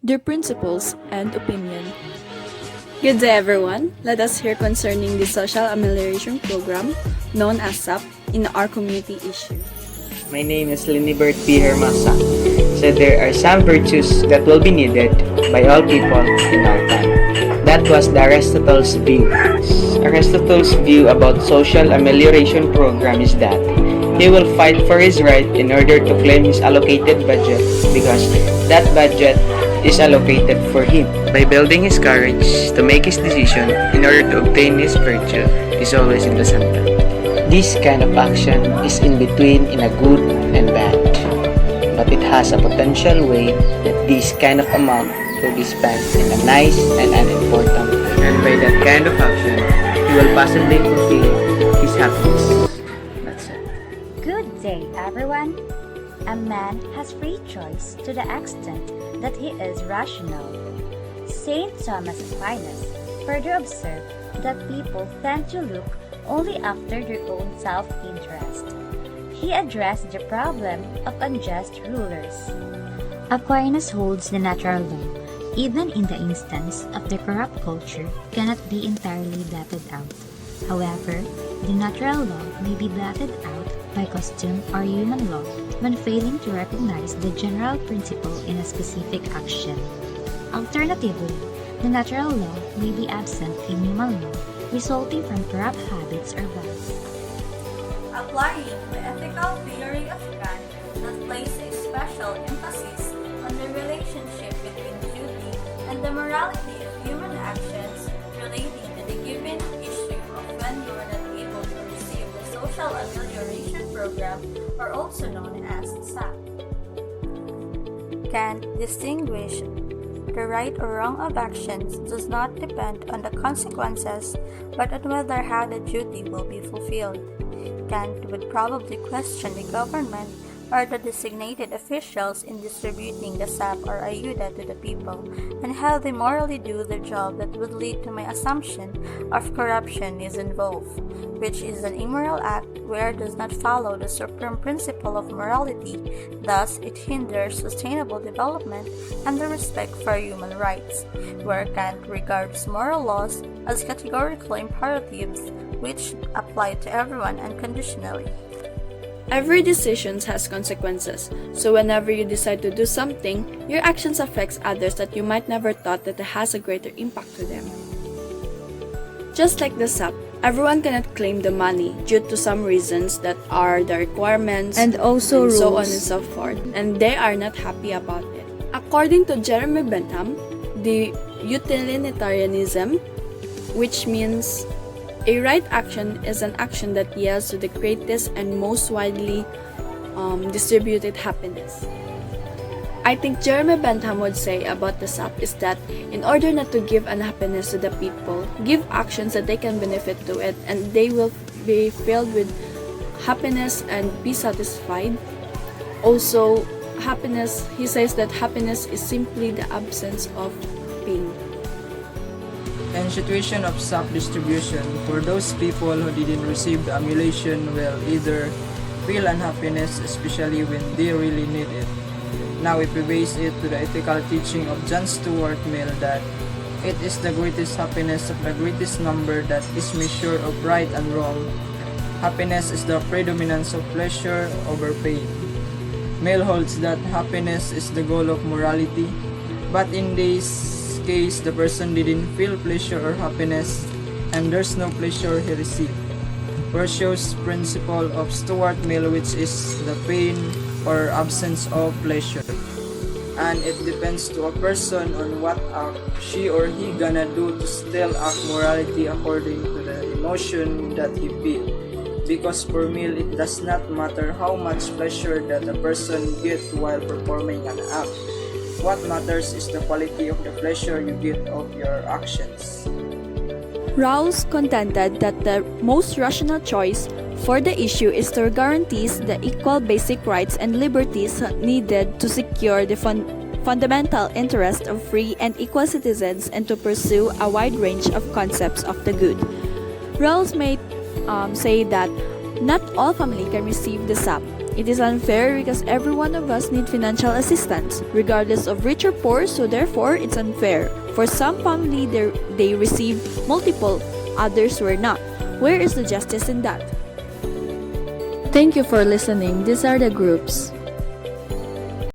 their principles and opinion. Good day everyone. Let us hear concerning the Social Amelioration Program known as SAP in our community issue. My name is Linibert P. Hermasa. So there are some virtues that will be needed by all people in our time. That was the Aristotle's view. Aristotle's view about social amelioration program is that he will fight for his right in order to claim his allocated budget because that budget is allocated for him. By building his courage to make his decision in order to obtain his virtue is always in the center. This kind of action is in between in a good and bad, but it has a potential way that this kind of amount will be spent in a nice and unimportant way. And by that kind of action, he will possibly fulfill his happiness. That's it. Good day, everyone. A man has free choice to the extent that he is rational. Saint Thomas Aquinas further observed that people tend to look only after their own self-interest. He addressed the problem of unjust rulers. Aquinas holds the natural law, even in the instance of the corrupt culture, cannot be entirely blotted out. However, the natural law may be blotted out by custom or human law when failing to recognize the general principle in a specific action. Alternatively, the natural law may be absent in human law, resulting from corrupt habits or vice. Applying the ethical theory of Kant that places a special emphasis on the relationship between duty and the morality of human actions relating to the given issue of when you are not able to receive the Social Amelioration Program, or also known as SAP. Kant distinguished the right or wrong of actions does not depend on the consequences, but on whether how the duty will be fulfilled. Kant would probably question the government or the designated officials in distributing the sap or ayuda to the people, and how they morally do their job that would lead to my assumption of corruption is involved, which is an immoral act where it does not follow the supreme principle of morality, thus it hinders sustainable development and the respect for human rights, where Kant regards moral laws as categorical imperatives which apply to everyone unconditionally. Every decision has consequences, so whenever you decide to do something, your actions affects others that you might never thought that it has a greater impact to them. Just like the SAP, everyone cannot claim the money due to some reasons that are the requirements And also and so on rules. and so forth, and they are not happy about it. According to Jeremy Bentham, the utilitarianism, which means a right action is an action that yields to the greatest and most widely distributed happiness. I think Jeremy Bentham would say about the SAP is that in order not to give unhappiness to the people, give actions that they can benefit to it and they will be filled with happiness and be satisfied. Also, happiness, he says that happiness is simply the absence of pain. And situation of SAP distribution for those people who didn't receive the emulation will either feel unhappiness, especially when they really need it. Now if we base it to the ethical teaching of John Stuart Mill that it is the greatest happiness of the greatest number that is measure of right and wrong. Happiness is the predominance of pleasure over pain. Mill holds that happiness is the goal of morality, but in this case the person didn't feel pleasure or happiness and there's no pleasure he received. Virtue's principle of Stuart Mill, which is the pain or absence of pleasure, and it depends to a person on what act she or he gonna do to still act morality according to the emotion that he feel. Because for Mill, it does not matter how much pleasure that a person get while performing an act. What matters is the quality of the pleasure you get of your actions. Rawls contended that the most rational choice for the issue is to guarantee the equal basic rights and liberties needed to secure the fundamental interest of free and equal citizens and to pursue a wide range of concepts of the good. Rawls may say that not all family can receive the SAP. It is unfair because every one of us need financial assistance, regardless of rich or poor, so therefore it's unfair. For some family, they receive multiple, others were not. Where is the justice in that? Thank you for listening. These are the groups.